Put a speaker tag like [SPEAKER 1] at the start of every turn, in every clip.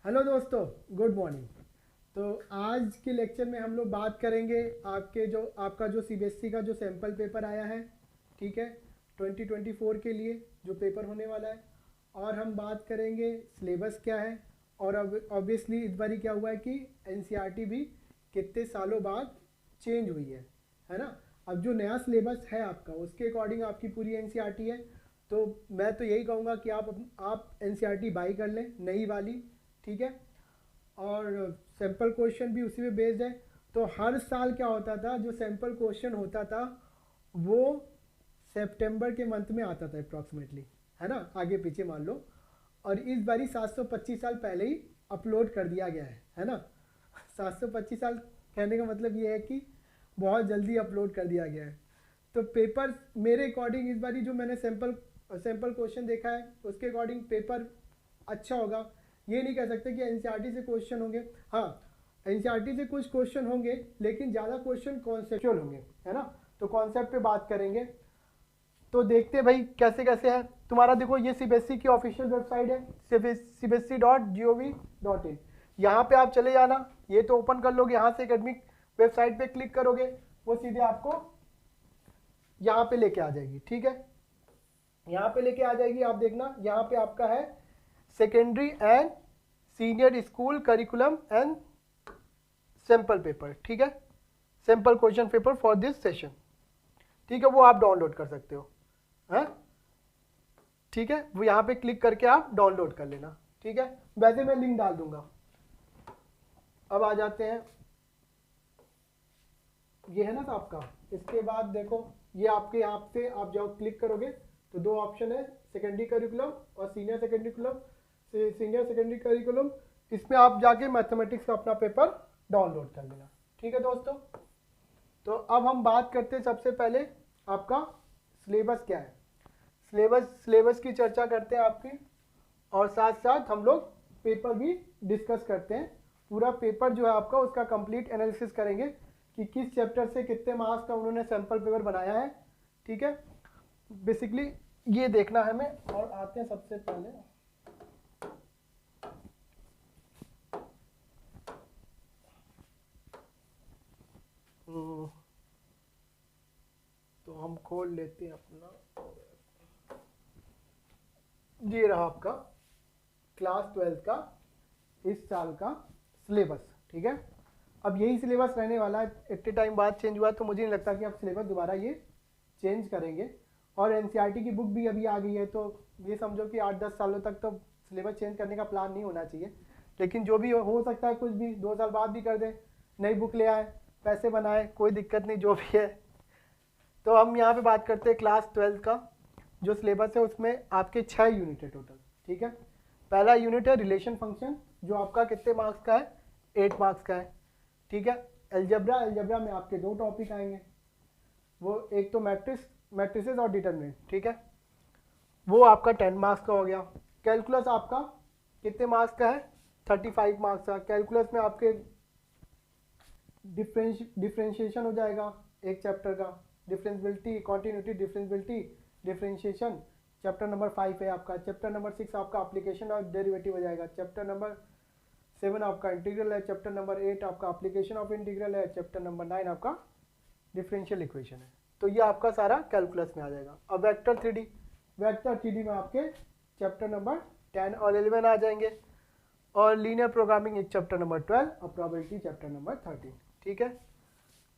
[SPEAKER 1] Hello दोस्तों, good morning. तो आज के लेक्चर में हम लोग बात करेंगे आपका जो सीबीएसई का जो सैम्पल पेपर आया है, ठीक है, 2024 के लिए जो पेपर होने वाला है। और हम बात करेंगे सिलेबस क्या है, और ऑब्वियसली इस बारी क्या हुआ है कि एनसीईआरटी भी कितने सालों बाद चेंज हुई है ना। अब जो नया सिलेबस है आपका, उसके अकॉर्डिंग आपकी पूरी एनसीईआरटी है। तो मैं तो यही कहूँगा कि आप एनसीईआरटी बाई कर लें, नई वाली, ठीक है। और सैम्पल क्वेश्चन भी उसी पे बेस्ड है। तो हर साल क्या होता था, जो सैम्पल क्वेश्चन होता था वो सितंबर के मंथ में आता था अप्रॉक्सीमेटली, है ना, आगे पीछे मान लो। और इस बारी 725 साल पहले ही अपलोड कर दिया गया है ना। 725 साल कहने का मतलब ये है कि बहुत जल्दी अपलोड कर दिया गया है। तो पेपर मेरे अकॉर्डिंग इस बारी जो मैंने सैम्पल क्वेश्चन देखा है, उसके अकॉर्डिंग पेपर अच्छा होगा। ये नहीं कह सकते कि एनसीईआरटी से क्वेश्चन होंगे। हाँ, एनसीईआरटी से कुछ क्वेश्चन होंगे, लेकिन ज़्यादा क्वेश्चन कॉन्सेप्चुअल होंगे, है ना। तो कॉन्सेप्ट पे बात करेंगे। तो देखते हैं भाई कैसे कैसे है तुम्हारा। देखो, ये सीबीएसई की ऑफिशियल वेबसाइट है, cbsc.gov.in। यहाँ पे आप चले जाना, ये तो ओपन कर लोगे, यहाँ से एकेडमिक वेबसाइट पे क्लिक करोगे, वो सीधे आपको यहाँ पे लेके आ जाएगी, ठीक है। यहाँ पे लेके आ जाएगी, आप देखना, यहाँ पे आपका है secondary and senior school curriculum and sample paper, ठीक है, sample question paper for this session, ठीक है। वो आप डाउनलोड कर सकते हो, है, ठीक है। वो यहाँ पे क्लिक करके आप डाउनलोड कर लेना, ठीक है। वैसे मैं लिंक डाल दूंगा। अब आ जाते हैं, ये है ना आपका। इसके बाद देखो, ये आपके यहाँ पे आप जब क्लिक करोगे तो दो ऑप्शन है, सेकेंडरी करिकुलम और सीनियर सेकेंडरी करिकुलम। इसमें आप जाके मैथमेटिक्स का अपना पेपर डाउनलोड कर लेना, ठीक है दोस्तों। तो अब हम बात करते हैं सबसे पहले आपका सिलेबस क्या है। सिलेबस की चर्चा करते हैं आपकी, और साथ साथ हम लोग पेपर भी डिस्कस करते हैं। पूरा पेपर जो है आपका, उसका कंप्लीट एनालिसिस करेंगे कि किस चैप्टर से कितने मार्क्स का उन्होंने सैम्पल पेपर बनाया है, ठीक है। बेसिकली ये देखना है हमें। और आते हैं सबसे पहले, तो हम खोल लेते हैं अपना, ये रहा आपका क्लास 12 का इस साल का सिलेबस, ठीक है। अब यही सिलेबस रहने वाला है, इतने टाइम बाद चेंज हुआ, तो मुझे नहीं लगता कि अब सिलेबस दोबारा ये चेंज करेंगे। और एनसीईआरटी की बुक भी अभी आ गई है, तो ये समझो कि 8-10 सालों तक तो सिलेबस चेंज करने का प्लान नहीं होना चाहिए। लेकिन जो भी हो सकता है, कुछ भी 2 साल बाद भी कर दे, नई बुक ले आए, पैसे बनाए, कोई दिक्कत नहीं, जो भी है। तो हम यहाँ पे बात करते हैं क्लास 12 का जो सिलेबस है, उसमें आपके 6 यूनिट है टोटल, ठीक है। पहला यूनिट है रिलेशन फंक्शन, जो आपका कितने मार्क्स का है, 8 मार्क्स का है, ठीक है। एल्जेब्रा में आपके 2 टॉपिक आएंगे, वो एक तो मैट्रिसेस और डिटरमिनेंट, ठीक है, वो आपका 10 मार्क्स का हो गया। कैलकुलस आपका कितने मार्क्स का है, 35 मार्क्स का। कैलकुलस में आपके डिफ्रेंशिएशन हो जाएगा एक चैप्टर का, differentiability, continuity, differentiation chapter number 5 है आपका। चैप्टर नंबर 6 आपका एप्लीकेशन और डेरिवेटिव हो जाएगा। चैप्टर नंबर 7 आपका इंटीग्रल है। चैप्टर नंबर 8 आपका एप्लीकेशन ऑफ इंटीग्रल है। चैप्टर नंबर 9 आपका डिफरेंशियल इक्वेशन है। तो ये आपका सारा कैलकुलस में आ जाएगा। अब वेक्टर थ्री डी में आपके चैप्टर नंबर 10 और 11 आ जाएंगे, और लीनियर प्रोग्रामिंग एक चैप्टर नंबर 12 और प्रोबेबिलिटी चैप्टर नंबर 13, ठीक है।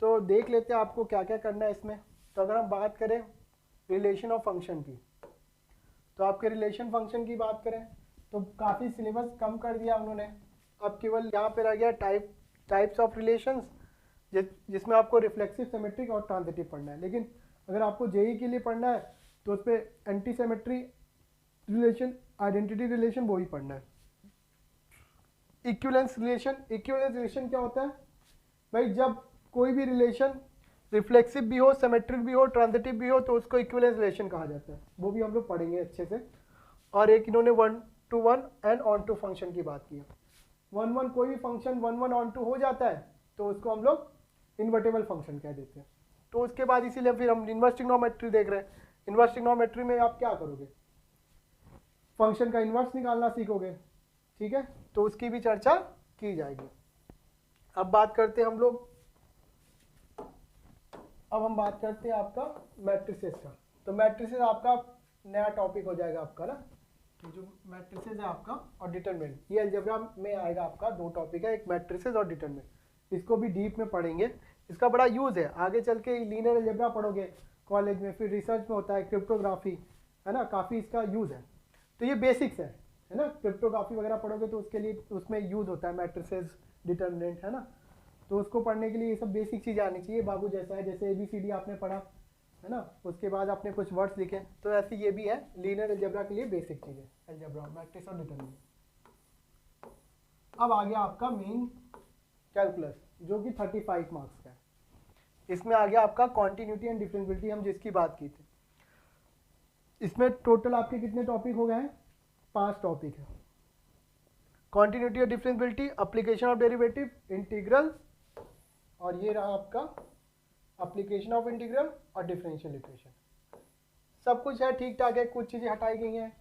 [SPEAKER 1] तो देख लेते हैं आपको क्या क्या करना है इसमें। तो अगर हम बात करें रिलेशन ऑफ फंक्शन की, तो आपके रिलेशन फंक्शन की बात करें तो काफ़ी सिलेबस कम कर दिया उन्होंने। अब केवल यहाँ पे रह गया टाइप्स ऑफ रिलेशंस, जिसमें आपको रिफ्लेक्सिव, सिमेट्रिक और ट्रांजिटिव पढ़ना है। लेकिन अगर आपको जेई के लिए पढ़ना है तो उस पर anti symmetry relation, identity relation, वो ही पढ़ना है। इक्विवेलेंस रिलेशन क्या होता है भाई, जब कोई भी रिलेशन रिफ्लेक्सिव भी हो, सिमेट्रिक भी हो, ट्रांजिटिव भी हो, तो उसको इक्विवेलेंस रिलेशन कहा जाता है। वो भी हम लोग पढ़ेंगे अच्छे से। और एक इन्होंने 1-to-1 and on to function की बात की है। 1-1 कोई भी फंक्शन 1-1 ऑन टू हो जाता है तो उसको हम लोग इन्वर्टेबल फंक्शन कह देते हैं। तो उसके बाद इसीलिए फिर हम इन्वर्स ट्रिग्नोमेट्री देख रहे हैं। इन्वर्स ट्रिग्नोमेट्री में आप क्या करोगे, फंक्शन का इन्वर्स निकालना सीखोगे, ठीक है। तो उसकी भी चर्चा की जाएगी। अब बात करते हैं हम लोग, अब हम बात करते हैं आपका मैट्रिसेस का। तो मैट्रिसेस आपका नया टॉपिक हो जाएगा आपका ना, तो जो मैट्रिसेस है आपका और डिटरमिनेंट, ये अलजेब्रा में आएगा आपका। दो टॉपिक है, एक मैट्रिसेस और डिटरमिनेंट। इसको भी डीप में पढ़ेंगे, इसका बड़ा यूज़ है। आगे चल के लीनियर अलजेब्रा पढ़ोगे कॉलेज में, फिर रिसर्च में होता है क्रिप्टोग्राफी, है ना, काफ़ी इसका यूज़ है। तो ये बेसिक्स है ना, क्रिप्टोग्राफी वगैरह पढ़ोगे तो उसके लिए उसमें यूज़ होता है मैट्रिसेस डिटरमिनेंट, है ना। तो उसको पढ़ने के लिए ये सब बेसिक चीज़ें आनी चाहिए। बाबू जैसा है, जैसे ABCD आपने पढ़ा है ना, उसके बाद आपने कुछ वर्ड्स लिखे, तो ऐसे ये भी है लीनियर अलजेब्रा के लिए बेसिक चीज़ें, अलजेब्रा, मैट्रिक्स और डिटरमिनेंट। अब आ गया आपका मेन कैलकुलस, जो कि 35 मार्क्स का है। इसमें आ गया आपका कॉन्टिन्यूटी एंड डिफरेंशियबिलिटी, हम जिसकी बात की थी। इसमें टोटल आपके कितने टॉपिक हो गए हैं? 5 टॉपिक है। कॉन्टिन्यूटी और differentiability, application of derivative, integral, और ये रहा आपका एप्लीकेशन ऑफ इंटीग्रल और डिफरेंशियल इक्वेशन। सब कुछ है, ठीक ठाक है, कुछ चीज़ें हटाई गई हैं,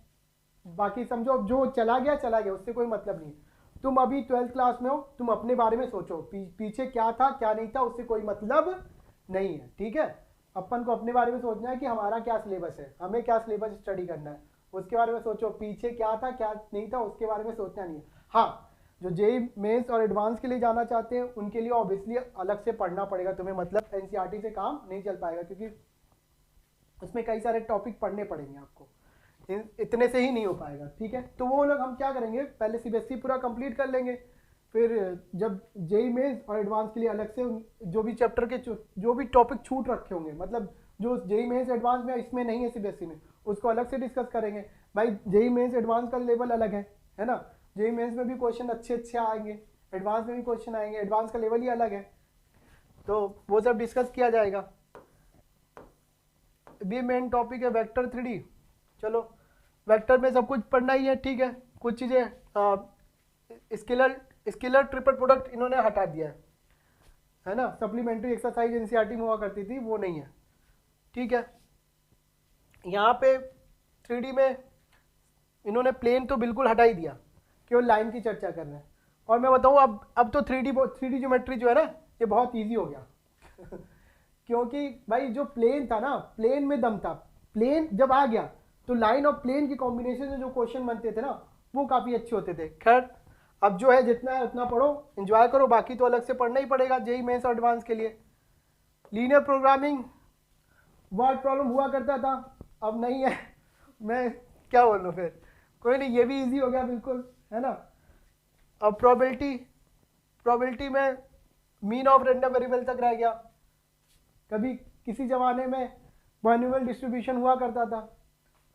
[SPEAKER 1] बाकी समझो जो चला गया चला गया, उससे कोई मतलब नहीं। तुम अभी 12th क्लास में हो, तुम अपने बारे में सोचो, पीछे क्या था क्या नहीं था, उससे कोई मतलब नहीं है, ठीक है। अपन को अपने बारे में सोचना है कि हमारा क्या सिलेबस है, हमें क्या सिलेबस स्टडी करना है, उसके बारे में सोचो। पीछे क्या था क्या नहीं था उसके बारे में सोचना नहीं है। हाँ, जो जेईई मेंस और एडवांस के लिए जाना चाहते हैं उनके लिए ऑब्वियसली अलग से पढ़ना पड़ेगा तुम्हें, मतलब एनसीईआरटी से काम नहीं चल पाएगा, क्योंकि उसमें कई सारे टॉपिक पढ़ने पड़ेंगे आपको, इतने से ही नहीं हो पाएगा, ठीक है। तो वो लोग हम क्या करेंगे, पहले सीबीएसई पूरा कंप्लीट कर लेंगे, फिर जब जेईई मेंस और एडवांस के लिए अलग से जो भी चैप्टर के जो भी टॉपिक छूट रखे होंगे, मतलब जो जेईई मेंस एडवांस में इसमें नहीं है सीबीएसई में, उसको अलग से डिस्कस करेंगे। भाई जेईई मेंस एडवांस का लेवल अलग है ना, जेईई मेंस में भी क्वेश्चन अच्छे आएंगे, एडवांस में भी क्वेश्चन आएंगे, एडवांस का लेवल ही अलग है, तो वो सब डिस्कस किया जाएगा। भी मेन टॉपिक है वेक्टर 3D। चलो, वेक्टर में सब कुछ पढ़ना ही है, ठीक है। कुछ चीज़ें स्केलर ट्रिपल प्रोडक्ट इन्होंने हटा दिया है ना, सप्लीमेंट्री एक्सरसाइज एनसीईआरटी में हुआ करती थी, वो नहीं है, ठीक है। यहाँ पे 3D में इन्होंने प्लेन तो बिल्कुल हटा ही दिया, केवल लाइन की चर्चा कर रहे हैं। और मैं बताऊँ अब तो 3D ज्योमेट्री जो है ना, ये बहुत ईजी हो गया क्योंकि भाई जो प्लेन था ना, प्लेन में दम था। प्लेन जब आ गया तो लाइन और प्लेन की कॉम्बिनेशन में जो क्वेश्चन बनते थे ना, वो काफ़ी अच्छे होते थे। खैर, अब जो है जितना है उतना पढ़ो, एंजॉय करो, बाकी तो अलग से पढ़ना ही पड़ेगा जेईई मेंस और एडवांस के लिए। लीनियर प्रोग्रामिंग वर्ड प्रॉब्लम हुआ करता था, अब नहीं है मैं क्या बोलूँ फिर, कोई नहीं, ये भी इजी हो गया बिल्कुल, है ना। अब प्रोबेबिलिटी में मीन ऑफ रैंडम वेरिएबल तक रह गया। कभी किसी ज़माने में मैन्युअल डिस्ट्रीब्यूशन हुआ करता था,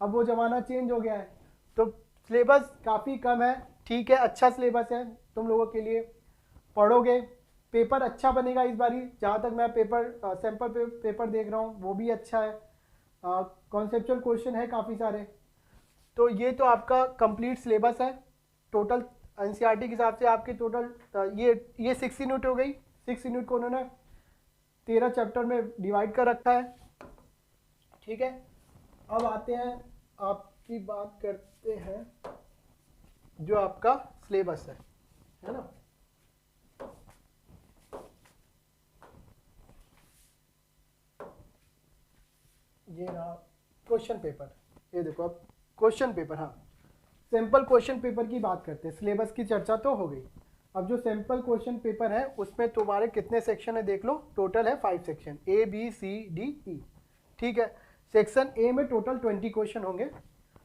[SPEAKER 1] अब वो ज़माना चेंज हो गया है। तो सिलेबस काफ़ी कम है, ठीक है, अच्छा सिलेबस है तुम लोगों के लिए, पढ़ोगे, पेपर अच्छा बनेगा इस बारी। जहाँ तक मैं सैम्पल पेपर देख रहा हूँ वो भी अच्छा है, कॉन्सेप्चुअल क्वेश्चन है काफ़ी सारे। तो ये तो आपका कंप्लीट सिलेबस है। टोटल एनसीईआरटी के हिसाब से आपकी टोटल ये 6 यूनिट हो गई। 6 यूनिट को उन्होंने 13 चैप्टर में डिवाइड कर रखा है, ठीक है। अब आते हैं, आपकी बात करते हैं जो आपका सिलेबस है ना। ये रहा क्वेश्चन पेपर, ये देखो अब क्वेश्चन पेपर। हाँ, सैम्पल क्वेश्चन पेपर की बात करते हैं, सिलेबस की चर्चा तो हो गई। अब जो सैम्पल क्वेश्चन पेपर है उसमें तुम्हारे कितने सेक्शन है देख लो, टोटल है 5 सेक्शन, ABCDE, ठीक है। सेक्शन ए में टोटल 20 क्वेश्चन होंगे,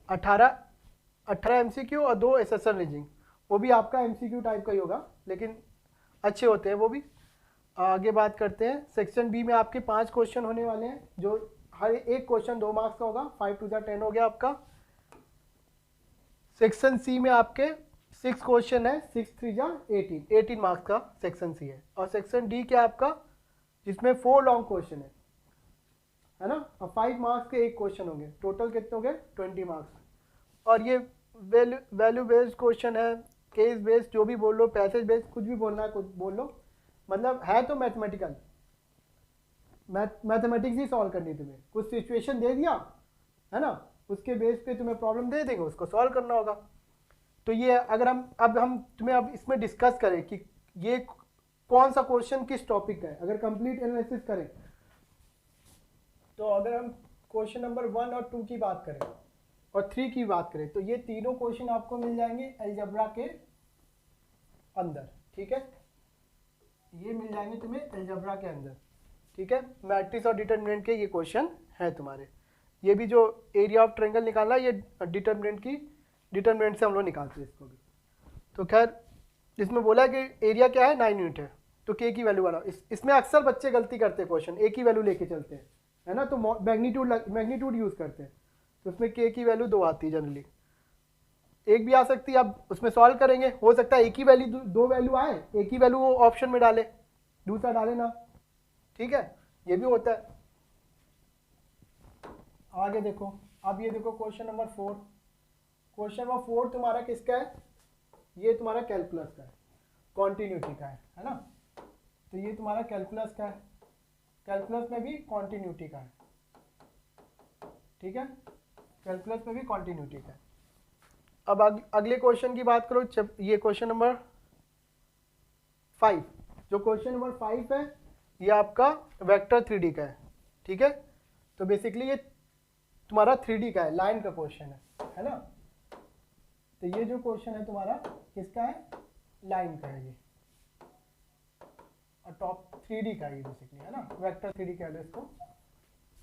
[SPEAKER 1] 18 MCQ और 2 SSR रीजनिंग, वो भी आपका MCQ टाइप का ही होगा, लेकिन अच्छे होते हैं वो भी। आगे बात करते हैं, सेक्शन बी में आपके 5 क्वेश्चन होने वाले हैं, जो हर एक क्वेश्चन 2 मार्क्स का होगा, 5 2 10 हो गया आपका। सेक्शन सी में आपके 6 क्वेश्चन है, 6 3 18 मार्क्स का सेक्शन सी है। और सेक्शन डी क्या आपका, जिसमें 4 लॉन्ग क्वेश्चन है ना, और 5 मार्क्स के एक क्वेश्चन होंगे, टोटल कितने हो गए 20 मार्क्स। और ये वैल्यू बेस्ड क्वेश्चन है, केस बेस्ड, जो भी बोल लो, पैसेज बेस्ड, कुछ भी बोलना है कुछ बोल लो, मतलब है तो मैथमेटिकल, मैथमेटिक्स ही सॉल्व करनी तुम्हें। कुछ सिचुएशन दे दिया है ना, उसके बेस पे तुम्हें प्रॉब्लम दे देंगे, उसको सॉल्व करना होगा। तो ये अगर हम तुम्हें अब इसमें डिस्कस करें कि ये कौन सा क्वेश्चन किस टॉपिक का है, अगर कंप्लीट एनालिसिस करें तो अगर हम क्वेश्चन नंबर 1 और 2 की बात करें और 3 की बात करें तो ये तीनों क्वेश्चन आपको मिल जाएंगे अलजेब्रा के अंदर, ठीक है, ये मिल जाएंगे तुम्हें अलजेब्रा के अंदर, ठीक है। मैट्रिक्स और डिटरमिनेंट के ये क्वेश्चन है तुम्हारे। ये भी जो एरिया ऑफ ट्रायंगल निकालना ये डिटरमिनेंट से हम लोग निकालते हैं इसको भी। तो खैर इसमें बोला है कि एरिया क्या है 9 यूनिट है, तो के की वैल्यू वाला इसमें अक्सर बच्चे गलती करते हैं, क्वेश्चन ए की वैल्यू लेके चलते हैं, है ना, तो मैग्नीट्यूड यूज़ करते हैं, तो उसमें के की वैल्यू 2 आती है जनरली, एक भी आ सकती है। अब उसमें सॉल्व करेंगे, हो सकता है एक ही वैल्यू 2 वैल्यू आए, एक ही वैल्यू वो ऑप्शन में डाले, दूसरा डाले ना, ठीक है, ये भी होता है। आगे देखो, अब ये देखो क्वेश्चन नंबर 4, क्वेश्चन नंबर 4 तुम्हारा किसका है, ये तुम्हारा कैलकुलस का है, कॉन्टिन्यूटी का है ना, तो ये तुम्हारा कैलकुलस का है, कैलकुलस में भी कॉन्टिन्यूटी का है, ठीक है, कैलकुलस में भी कॉन्टिन्यूटी का है। अब अगले क्वेश्चन की बात करो, ये क्वेश्चन नंबर 5, जो क्वेश्चन नंबर 5 है ये आपका वेक्टर 3D का है, ठीक है, तो बेसिकली ये तुम्हारा 3D का है, लाइन का क्वेश्चन है ना, तो ये जो क्वेश्चन है तुम्हारा किसका है, लाइन का है ये, और टॉप 3D का है ये बेसिकली, है ना, वेक्टर 3D कह लो इसको,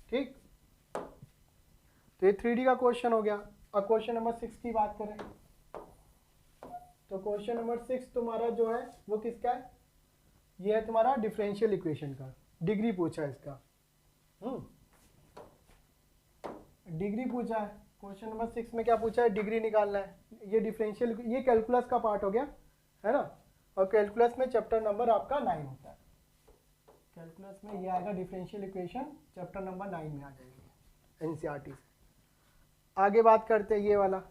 [SPEAKER 1] ठीक। तो ये 3D का क्वेश्चन हो गया। अब क्वेश्चन नंबर 6 की बात करें तो क्वेश्चन नंबर 6 तुम्हारा जो है वो किसका है, ये है तुम्हारा डिफरेंशियल इक्वेशन का, डिग्री पूछा है इसका, डिग्री पूछा है। क्वेश्चन नंबर 6 में क्या पूछा है, डिग्री निकालना है। ये डिफरेंशियल, ये कैलकुलस का पार्ट हो गया, है ना, और कैलकुलस में चैप्टर नंबर आपका 9 होता है, कैलकुलस में ये आएगा डिफरेंशियल इक्वेशन, चैप्टर नंबर 9 में आ जाएगी एनसीईआरटी से। आगे बात करते हैं ये वाला,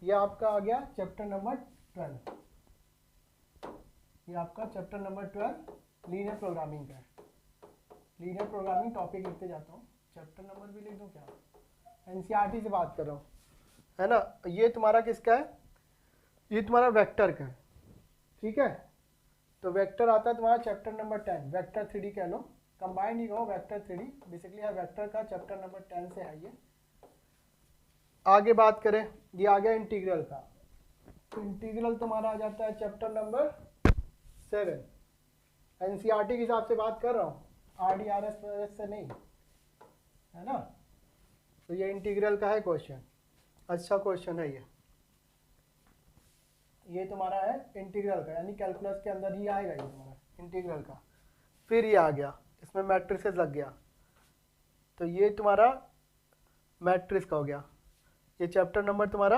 [SPEAKER 1] ये आपका आ गया चैप्टर नंबर 12, ये आपका चैप्टर नंबर 12 लीनियर प्रोग्रामिंग का है। लीनियर प्रोग्रामिंग टॉपिक लिखते जाता हूँ, चैप्टर नंबर भी लिख दूँ क्या, एनसीईआरटी से बात कर रहा हूँ, है ना। ये तुम्हारा किसका है, ये तुम्हारा वेक्टर का है, ठीक है, तो वेक्टर आता है तुम्हारा चैप्टर नंबर 10, वेक्टर 3D कह लो, कंबाइंड ही कहो, वेक्टर 3D बेसिकली है, वेक्टर का चैप्टर नंबर 10 से है ये। आगे बात करें, ये आ गया इंटीग्रल का, तो इंटीग्रल तुम्हारा आ जाता है चैप्टर नंबर 7, एनसीईआरटी के हिसाब से बात कर रहा हूँ, RDRS से नहीं, है ना। तो ये इंटीग्रल का है क्वेश्चन, अच्छा क्वेश्चन है ये तुम्हारा है इंटीग्रल का, यानी कैलकुलस के अंदर ही आएगा ये तुम्हारा इंटीग्रल का। फिर ये आ गया, इसमें मैट्रिसेस लग गया, तो ये तुम्हारा मैट्रिक्स का हो गया। ये चैप्टर नंबर तुम्हारा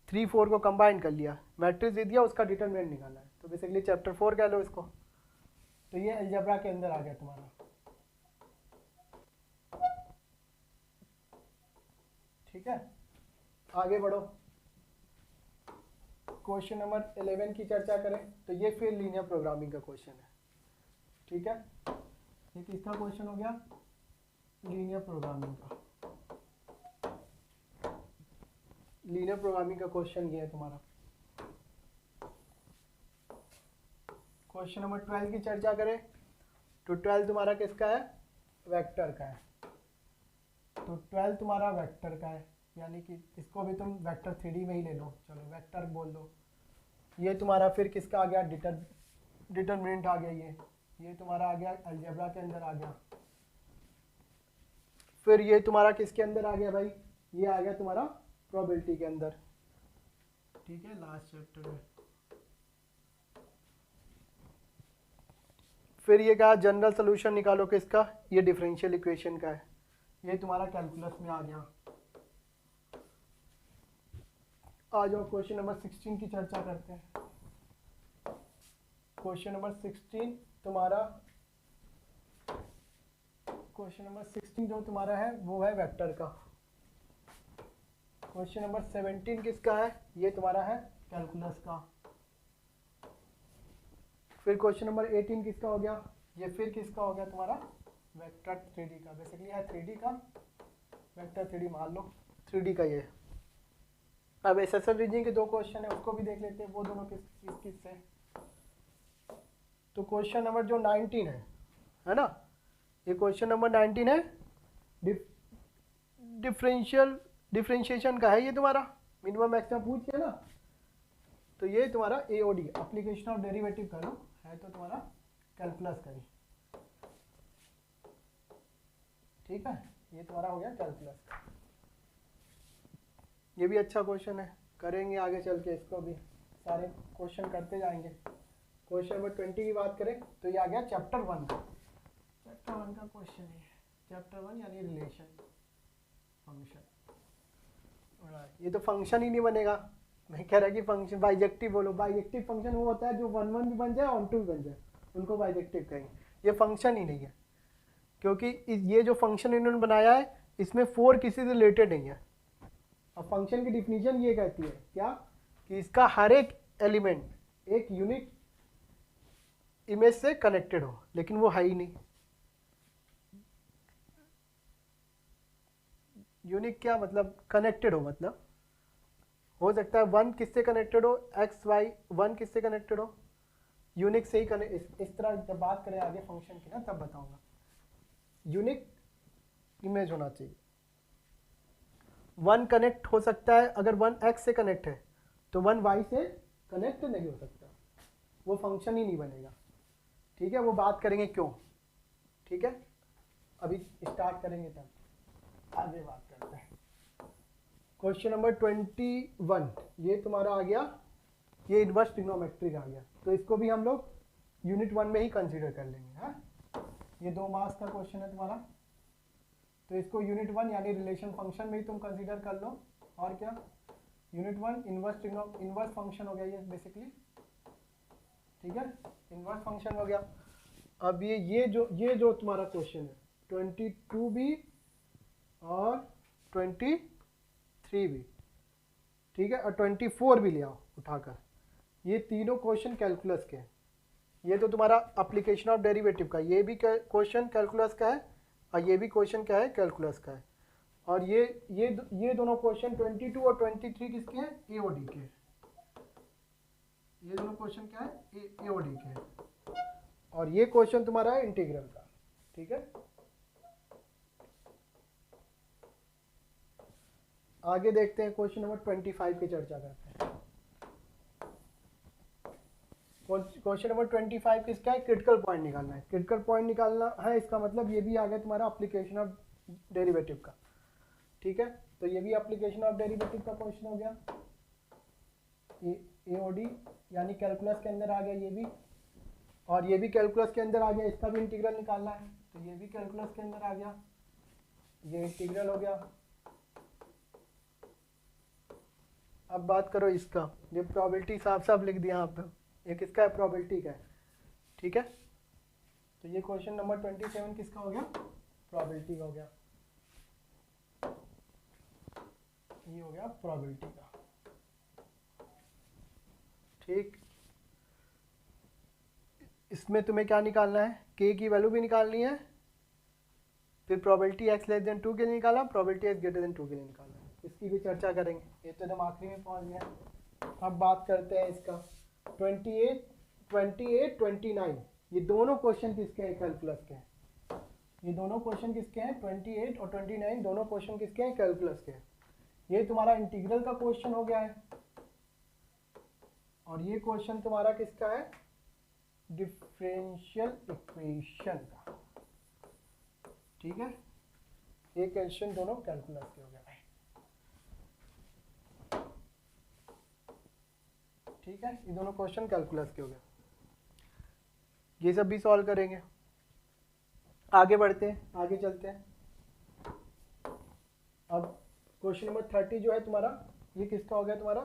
[SPEAKER 1] 3, 4 को कंबाइन कर लिया, मैट्रिक्स दे दिया, उसका डिटरमिनेंट निकालना है, तो बेसिकली चैप्टर 4 कह लो इसको। तो ये अलजेब्रा के अंदर आ गया तुम्हारा, ठीक है। आगे बढ़ो, क्वेश्चन नंबर 11 की चर्चा करें तो ये फिर लीनियर प्रोग्रामिंग का क्वेश्चन है, ठीक है, ये किसका क्वेश्चन हो गया, लीनियर प्रोग्रामिंग का, लीनियर प्रोग्रामिंग का क्वेश्चन ये है तुम्हारा। क्वेश्चन नंबर 12 की चर्चा करें तो 12 तुम्हारा किसका है, वेक्टर का है, तो 12 तुम्हारा वेक्टर का है, यानी कि इसको भी तुम वेक्टर 3D में ही ले लो, चलो वेक्टर बोल दो। ये तुम्हारा फिर किसका आ गया, डिटरमिनेंट आ गया, ये तुम्हारा आ गया अलजेब्रा के अंदर आ गया। फिर ये तुम्हारा किसके अंदर आ गया भाई, ये आ गया तुम्हारा प्रोबेबिलिटी के अंदर, ठीक है, लास्ट चैप्टर में। फिर ये कहा जनरल सोल्यूशन निकालो किसका, ये डिफरेंशियल इक्वेशन का है, ये तुम्हारा कैलकुलस में आ गया। आ जाओ क्वेश्चन नंबर 16 की चर्चा करते हैं। क्वेश्चन नंबर 16 तुम्हारा, क्वेश्चन नंबर 16 जो तुम्हारा है वो है वेक्टर का। क्वेश्चन नंबर 17 किसका है, ये तुम्हारा है कैलकुलस का। फिर क्वेश्चन नंबर 18 किसका हो गया, ये फिर किसका हो गया तुम्हारा, वेक्टर 3D का, बेसिकली है 3D का, वेक्टर 3D मान लो 3D का ये। अब एसएसएल रीजनिंग के 2 क्वेश्चन है, उसको भी देख लेते हैं, वो दोनों किस से। तो क्वेश्चन नंबर जो 19 है ना, ये क्वेश्चन नंबर 19 है, डिफरेंशिएशन का है ये तुम्हारा, मिनिमम मैक्सिमम पूछ के ना। तो ये तुम्हारा एओडी एप्लीकेशन ऑफ डेरिवेटिव का लो है, तो तुम्हारा कैलकुलस का ही, ठीक है, ये तुम्हारा हो गया कैलकुलस का। ये भी अच्छा क्वेश्चन है, करेंगे आगे चल के इसको भी, सारे क्वेश्चन करते जाएंगे। क्वेश्चन नंबर 20 की बात करें तो ये आ गया चैप्टर 1 का, चैप्टर 1 का क्वेश्चन है, चैप्टर 1 यानी रिलेशन फंक्शन। ये तो फंक्शन ही नहीं बनेगा, मैं कह रहा कि फंक्शन बाइजेक्टिव बोलो, बाइजेक्टिव फंक्शन वो होता है जो 1 भी बन जाए और 2 भी बन जाए, उनको बाइजेक्टिव कहेंगे। ये फंक्शन ही नहीं है, क्योंकि ये जो फंक्शन इन्होंने बनाया है इसमें 4 किसी से रिलेटेड नहीं है। अब फंक्शन की डिफिनीशन ये कहती है क्या, कि इसका हर एक एलिमेंट एक यूनिक इमेज से कनेक्टेड हो, लेकिन वो है ही नहीं। यूनिक क्या मतलब, कनेक्टेड हो, मतलब हो सकता है 1 किससे कनेक्टेड हो, एक्स वाई 1 किससे कनेक्टेड हो, यूनिक से ही कनेक्ट। इस तरह जब बात करें आगे फंक्शन की ना तब बताऊंगा। यूनिक इमेज होना चाहिए, 1 कनेक्ट हो सकता है, अगर 1 एक्स से कनेक्ट है तो 1 वाई से कनेक्ट नहीं हो सकता, वो फंक्शन ही नहीं बनेगा, ठीक है, वो बात करेंगे क्यों, ठीक है, अभी स्टार्ट करेंगे तब आगे बात करते हैं। क्वेश्चन नंबर 21 ये तुम्हारा आ गया, ये इनवर्स ट्रिग्नोमेट्री आ गया, तो इसको भी हम लोग यूनिट 1 में ही कंसीडर कर लेंगे। हाँ, ये 2 मार्क्स का क्वेश्चन है तुम्हारा, तो इसको यूनिट 1 यानी रिलेशन फंक्शन में ही तुम कंसीडर कर लो। और क्या, यूनिट 1 इनवर्स फंक्शन हो गया ये बेसिकली, ठीक है, इनवर्स फंक्शन हो गया। अब ये जो तुम्हारा क्वेश्चन है 22 भी और 23 भी, ठीक है, और 24 भी ले आओ उठाकर, ये तीनों क्वेश्चन कैलकुलस के हैं। ये तो तुम्हारा एप्लीकेशन ऑफ डेरिवेटिव का, ये भी क्वेश्चन कैलकुलस का है, और ये भी क्वेश्चन क्या है, कैलकुलस का है। और ये दोनों क्वेश्चन 22 और 23 किसके हैं, एओडी के। ये दोनों क्वेश्चन क्या है, एओडी के हैं। और ये क्वेश्चन तुम्हारा है इंटीग्रल का, ठीक है। आगे देखते हैं, क्वेश्चन नंबर 25 की चर्चा करते हैं। क्वेश्चन नंबर 25 किसका है, क्रिटिकल पॉइंट निकालना है। क्रिटिकल पॉइंट निकालना है, इसका मतलब ये भी आ गया तुम्हारा एप्लीकेशन ऑफ डेरिवेटिव का, ठीक है। तो ये भी एप्लीकेशन ऑफ डेरिवेटिव का क्वेश्चन हो गया, एओडी यानी कैलकुलस के अंदर आ गया ये भी, और ये भी कैलकुलस के अंदर आ गया, इसका भी इंटीग्रल निकालना है, तो ये भी कैलकुलस के अंदर आ गया, ये इंटीग्रल हो गया। अब बात करो इसका, ये प्रोबेबिलिटी साफ साफ लिख दिया आप, ये किसका है, प्रोबेबिलिटी का है, ठीक है। तो ये क्वेश्चन नंबर 27 किसका हो गया, प्रोबेबिलिटी का हो गया, ये हो गया प्रोबेबिलिटी का, ठीक। इसमें तुम्हें क्या निकालना है, k की वैल्यू भी निकालनी है, फिर प्रोबेबिलिटी x लेस देन 2 के लिए निकाला, प्रोबेबिलिटी x ग्रेटर देन 2 के लिए निकाला, इसकी भी चर्चा करेंगे। ये तो एकदम आखिरी में पहुंच गया। अब बात करते हैं इसका 28, 29, ये दोनों क्वेश्चन किसके हैं, कैलकुलस के हैं। ये दोनों क्वेश्चन किसके हैं, 28 और 29 दोनों क्वेश्चन किसके हैं, कैलकुलस के हैं। ये तुम्हारा इंटीग्रल का क्वेश्चन हो गया है, और ये क्वेश्चन तुम्हारा किसका है, डिफरेंशियल इक्वेशन का, ठीक है। ये क्वेश्चन दोनों कैलकुलस के हो गए भाई, ठीक है, ये दोनों क्वेश्चन कैलकुलस के हो गए, ये सब भी सॉल्व करेंगे। आगे बढ़ते हैं, आगे चलते हैं। अब क्वेश्चन नंबर 30 जो है तुम्हारा, ये किसका हो गया तुम्हारा,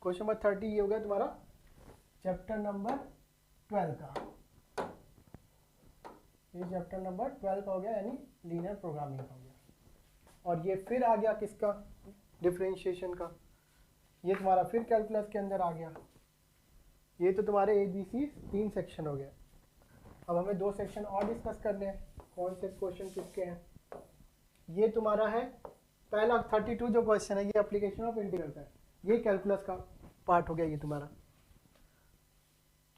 [SPEAKER 1] क्वेश्चन नंबर 30 ये हो गया तुम्हारा चैप्टर नंबर 12 का, ये चैप्टर नंबर 12 का हो गया, यानी लीनियर प्रोग्रामिंग का हो गया। और ये फिर आ गया किसका, डिफरेंशिएशन का, ये तुम्हारा फिर कैलकुलस के अंदर आ गया। ये तो तुम्हारे ABC 3 सेक्शन हो गया। अब हमें 2 सेक्शन और डिस्कस करने हैं, कौन से क्वेश्चन किसके हैं। ये तुम्हारा है पहला 32 जो क्वेश्चन है, ये एप्लीकेशन ऑफ इंटीग्रल का है। ये कैलकुलस का पार्ट हो गया ये तुम्हारा,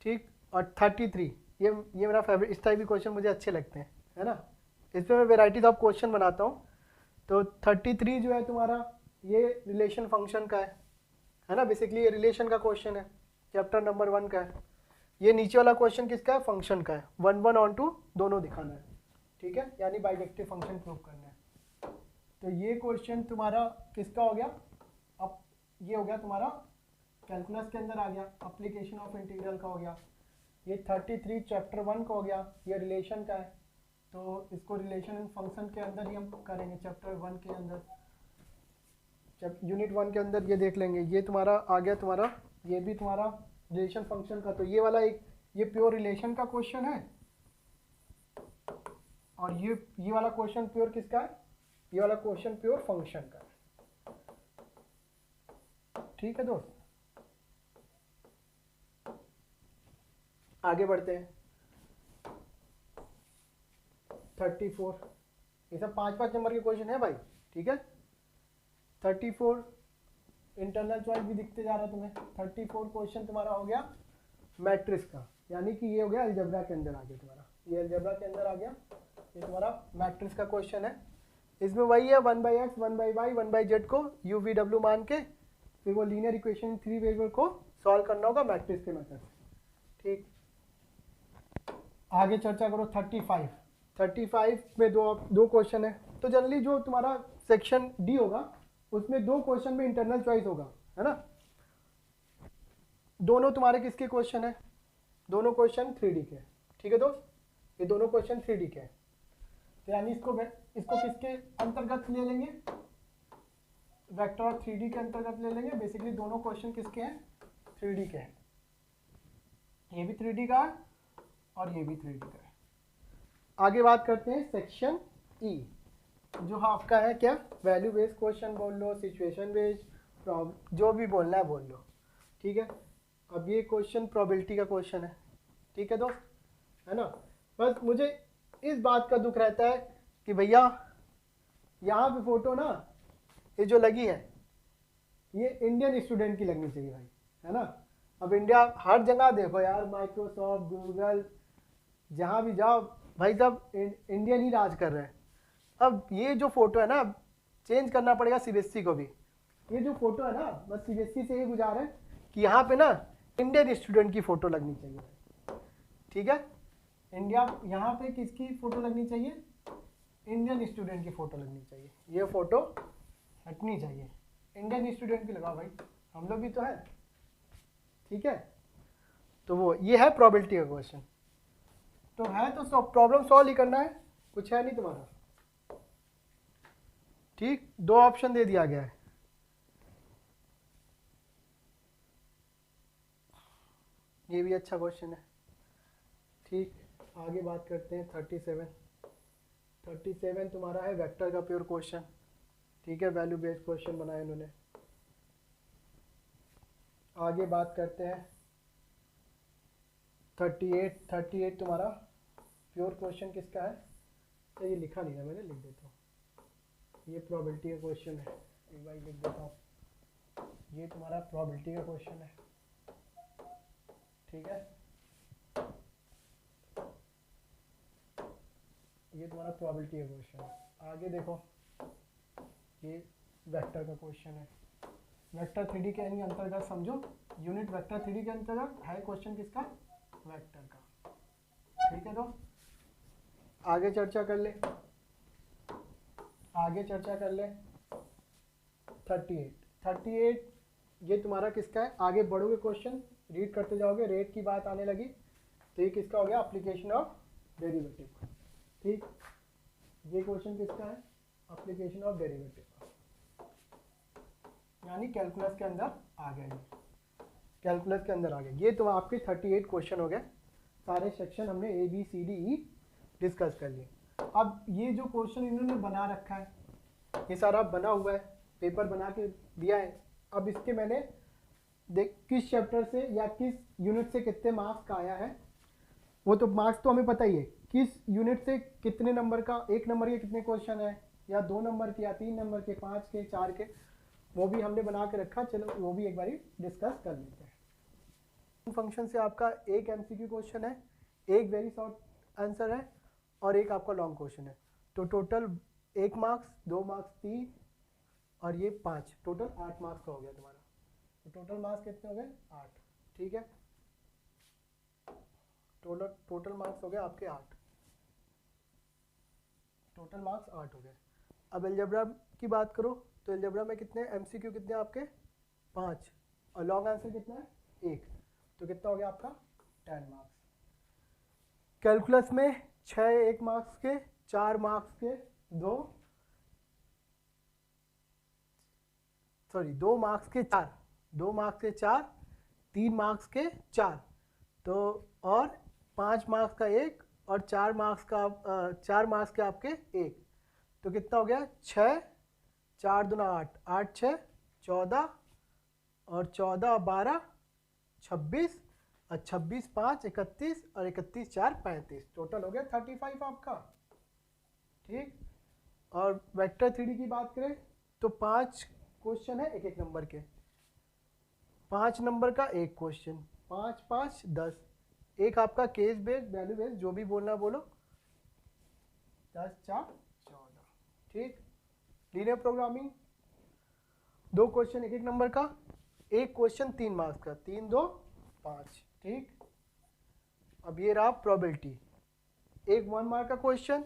[SPEAKER 1] ठीक। और 33 ये मेरा फेवरेट, इस टाइप के क्वेश्चन मुझे अच्छे लगते हैं, है ना। इस पर मैं वेराइटीज ऑफ क्वेश्चन बनाता हूँ। तो 33 जो है तुम्हारा ये रिलेशन फंक्शन का है ना। बेसिकली ये रिलेशन का क्वेश्चन है, चैप्टर नंबर 1 का है। ये नीचे वाला क्वेश्चन किसका है, फंक्शन का है। 1 1 ऑन 2 दोनों दिखाना है, ठीक है, यानी बाइजेक्टिव फंक्शन प्रूव करना है। तो ये क्वेश्चन तुम्हारा किसका हो गया, अब ये हो गया तुम्हारा कैलकुलस के अंदर आ गया, एप्लीकेशन ऑफ इंटीग्रल का हो गया। ये 33 चैप्टर 1 का हो गया, ये रिलेशन का है। तो इसको रिलेशन एंड फंक्शन के अंदर ही हम करेंगे, चैप्टर 1 के अंदर, यूनिट 1 के अंदर ये देख लेंगे। ये तुम्हारा आ गया तुम्हारा, ये भी तुम्हारा रिलेशन फंक्शन का। तो ये वाला एक ये प्योर रिलेशन का क्वेश्चन है, और ये वाला क्वेश्चन प्योर किसका है, ये वाला क्वेश्चन प्योर फंक्शन का है, ठीक है दोस्त। आगे बढ़ते हैं। 34 ये सब 5-5 नंबर के क्वेश्चन है भाई, ठीक है। 34 इंटरनल चॉइस भी दिखते जा रहा है तुम्हें। 34 क्वेश्चन तुम्हारा हो गया मैट्रिक्स का, यानी कि ये हो गया अलजेब्रा के अंदर आ गया तुम्हारा, ये अलजेब्रा के अंदर आ गया, ये तुम्हारा मैट्रिक्स का क्वेश्चन है। इसमें वही है 1/x 1/y 1/z को u/v/w मान के फिर वो लीनियर इक्वेशन 3 वेरिएबल को सॉल्व करना होगा मैट्रिक्स के मेथड से, ठीक। आगे चर्चा करो 35 में दो क्वेश्चन है। तो जनरली जो तुम्हारा सेक्शन डी होगा उसमें 2 क्वेश्चन में इंटरनल चॉइस होगा, है ना। दोनों तुम्हारे किसके क्वेश्चन है, दोनों क्वेश्चन 3D के, ठीक है दोस्त। ये दोनों क्वेश्चन 3D के हैं, तो यानी इसको किसके अंतर्गत ले लेंगे, वेक्टर और 3D के अंतर्गत ले लेंगे। बेसिकली दोनों क्वेश्चन किसके हैं, 3D के हैं। ये भी 3D का है और ये भी 3D का है। आगे बात करते हैं सेक्शन ई, जो आपका है क्या, वैल्यू बेस्ड क्वेश्चन बोल लो, सिचुएशन बेस्ड, जो भी बोलना है बोल लो, ठीक है। अब ये क्वेश्चन प्रोबेबिलिटी का क्वेश्चन है, ठीक है दोस्त, है ना। बस मुझे इस बात का दुख रहता है कि भैया यहाँ पे फोटो ना ये जो लगी है ये इंडियन स्टूडेंट की लगनी चाहिए भाई, है ना। अब इंडिया हर जगह देखो यार, माइक्रोसॉफ्ट गूगल जहाँ भी जाओ भाई सब इंडियन ही राज कर रहे हैं। अब ये जो फोटो है ना चेंज करना पड़ेगा सीबीएसई को भी। ये जो फोटो है ना बस सीबीएसई से ये गुजार है कि यहाँ पे ना इंडियन स्टूडेंट की फोटो लगनी चाहिए, ठीक है। इंडिया यहाँ पे किसकी फोटो लगनी चाहिए, इंडियन स्टूडेंट की फोटो लगनी चाहिए। ये फोटो हटनी चाहिए, इंडियन स्टूडेंट की लगाओ भाई, हम लोग भी तो है, ठीक है। तो वो ये है प्रोबेबिलिटी का क्वेश्चन। तो है तो प्रॉब्लम सॉल्व ही करना है, कुछ है नहीं तुम्हारा, ठीक। 2 ऑप्शन दे दिया गया है। ये भी अच्छा क्वेश्चन है, ठीक। आगे बात करते हैं 37 तुम्हारा है वेक्टर का प्योर क्वेश्चन, ठीक है। वैल्यू बेस्ड क्वेश्चन बनाया इन्होंने। आगे बात करते हैं 38 तुम्हारा प्योर क्वेश्चन किसका है, तो ये लिखा नहीं है मैंने, लिख देता हूँ। ये प्रोबेबिलिटी का क्वेश्चन है, एक बार लिख देता हूँ। ये तुम्हारा प्रोबेबिलिटी का क्वेश्चन है, ठीक है। ये तुम्हारा प्रोबेबिलिटी का क्वेश्चन है। आगे देखो ये वेक्टर का क्वेश्चन है। वेक्टर 3D के अंतर्गत समझो, यूनिट वेक्टर 3D के अंतर्गत है क्वेश्चन किसका, वेक्टर का, ठीक है। तो आगे चर्चा कर ले 38 ये तुम्हारा किसका है। आगे बढ़ोगे क्वेश्चन रीड करते जाओगे, रेट की बात आने लगी तो ये किसका हो गया, एप्लीकेशन ऑफ डेरिवेटिव, ठीक। ये क्वेश्चन किसका है, एप्लीकेशन ऑफ डेरिवेटिव, यानी कैलकुलस के अंदर आ गया, ये कैलकुलस के अंदर आ गया। ये तो आपके 38 क्वेश्चन हो गए, सारे सेक्शन हमने ABCDE डिस्कस कर लिए। अब ये जो क्वेश्चन इन्होंने बना रखा है, ये सारा बना हुआ है, पेपर बना के दिया है। अब इसके मैंने किस चैप्टर से या किस यूनिट से कितने मार्क्स का आया है, वो तो मार्क्स तो हमें पता ही है, किस यूनिट से कितने नंबर का, 1 नंबर के कितने क्वेश्चन है, या 2 नंबर के, या 3 नंबर के, 5 के, 4 के, वो भी हमने बना के रखा, चलो वो भी एक बार डिस्कस कर लेते हैं। फंक्शन से आपका एक एमसीक्यू क्वेश्चन है, एक वेरी शॉर्ट आंसर है और एक आपका लॉन्ग क्वेश्चन है। तो टोटल 1 मार्क्स, 2 मार्क्स 3 और ये 5, टोटल 8 मार्क्स का हो गया तुम्हारा। तो टोटल मार्क्स कितने हो गए? 8। ठीक है, टोटल मार्क्स हो गए आपके 8, टोटल मार्क्स 8 हो गए। अब अलजेब्रा की बात करो तो अलजेब्रा में कितने एमसीक्यू कितने आपके? 5 और लॉन्ग आंसर कितना है? 1। तो कितना हो गया आपका? 10 मार्क्स। कैलकुलस में 6 1 मार्क्स के, 4 मार्क्स के 2 मार्क्स के 4, 2 मार्क्स के 4, 3 मार्क्स के 4, तो और 5 मार्क्स का 1 और 4 मार्क्स के आपके 1, तो कितना हो गया? 6, 4 दूना 8, 8 6 14 और 14 12 26 और 26 5 31 और 31 4 35, टोटल हो गया 35 आपका। ठीक, और वेक्टर 3D की बात करें तो 5 क्वेश्चन है, एक एक नंबर के, 5 नंबर का एक क्वेश्चन, 5 5 10, एक आपका केस बेस्ड वैल्यू बेस्ड, जो भी बोलना बोलो, 10 4 14। ठीक, लीनियर प्रोग्रामिंग 2 क्वेश्चन एक एक नंबर का, एक क्वेश्चन 3 मार्क्स का, 3 2 5। ठीक, अब ये रहा प्रोबेबिलिटी, एक 1 मार्क का क्वेश्चन,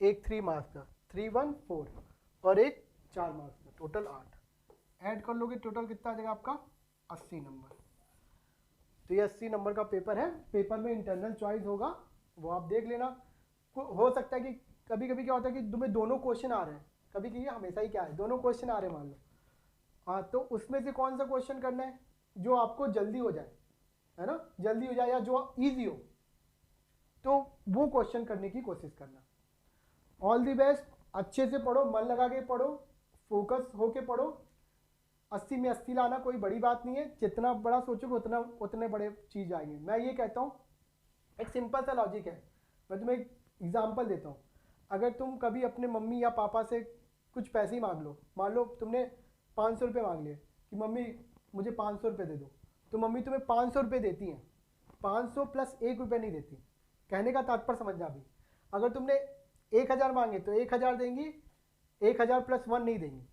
[SPEAKER 1] एक 3 मार्क्स का, 3 1 4 और एक 4 मार्क्स का, टोटल 8। ऐड कर लोगे टोटल कितना आ जाएगा आपका? 80 नंबर। तो ये 80 नंबर का पेपर है। पेपर में इंटरनल चॉइस होगा, वो आप देख लेना। हो सकता है कि कभी कभी क्या होता है कि तुम्हें दोनों क्वेश्चन आ रहे हैं, कभी कभी हमेशा ही क्या है, दोनों क्वेश्चन आ रहे हैं मान लो, हाँ, तो उसमें से कौन सा क्वेश्चन करना है जो आपको जल्दी हो जाए, है ना, जल्दी हो जाए या जो ईजी हो, तो वो क्वेश्चन करने की कोशिश करना। ऑल दी बेस्ट, अच्छे से पढ़ो, मन लगा के पढ़ो, फोकस होके पढ़ो। 80 में 80 लाना कोई बड़ी बात नहीं है, जितना बड़ा सोचोगे उतने बड़े चीज़ आएंगे। मैं ये कहता हूँ, एक सिंपल सा लॉजिक है, मैं तुम्हें एक एग्जांपल देता हूँ। अगर तुम कभी अपने मम्मी या पापा से कुछ पैसे ही मांग लो, मान लो तुमने 500 रुपये मांग लिए कि मम्मी मुझे 500 रुपये दे दो, तो मम्मी तुम्हें 500 रुपये देती हैं, 500 प्लस 1 रुपये नहीं देती। कहने का तात्पर्य समझना अभी, अगर तुमने 1000 मांगे तो 1000 देंगी, 1000 प्लस 1 नहीं देंगी।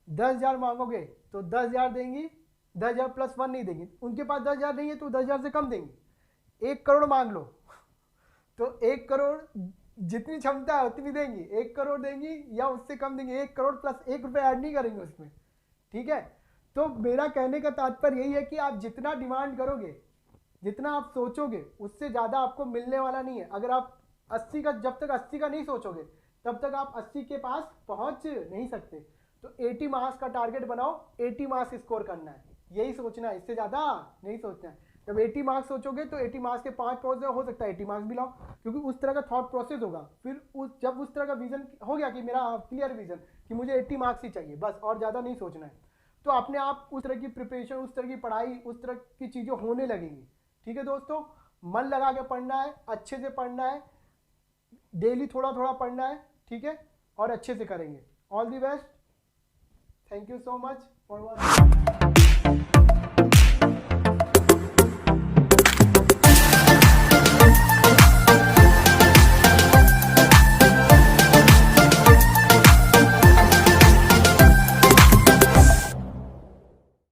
[SPEAKER 1] 10,000 मांगोगे तो 10,000 देंगी, 10,000 प्लस 1 नहीं देंगी। उनके पास 10,000 नहीं है तो 10,000 से कम देंगी। 1 करोड़ मांग लो तो 1 करोड़ जितनी क्षमता है उतनी देंगी, 1 करोड़ देंगी या उससे कम देंगी। 1 करोड़ प्लस 1 रुपये ऐड नहीं करेंगे उसमें। ठीक है, तो मेरा कहने का तात्पर्य यही है कि आप जितना डिमांड करोगे, जितना आप सोचोगे, उससे ज़्यादा आपको मिलने वाला नहीं है। अगर आप 80 का, जब तक 80 का नहीं सोचोगे तब तक आप 80 के पास पहुंच नहीं सकते। तो 80 मार्क्स का टारगेट बनाओ, 80 मार्क्स स्कोर करना है, यही सोचना है, इससे ज़्यादा नहीं सोचना है। जब 80 मार्क्स सोचोगे तो 80 मार्क्स के 5 पहुंच हो सकता है 80 मार्क्स भी लाओ, क्योंकि उस तरह का थॉट प्रोसेस होगा। फिर जब उस तरह का विजन हो गया कि मेरा क्लियर विजन कि मुझे 80 मार्क्स ही चाहिए बस, और ज़्यादा नहीं सोचना है, तो अपने आप उस तरह की प्रिपरेशन, उस तरह की पढ़ाई, उस तरह की चीज़ें होने लगेंगी। ठीक है दोस्तों, मन लगा के पढ़ना है, अच्छे से पढ़ना है, डेली थोड़ा थोड़ा पढ़ना है, ठीक है, और अच्छे से करेंगे। All the best, thank you so much for watching.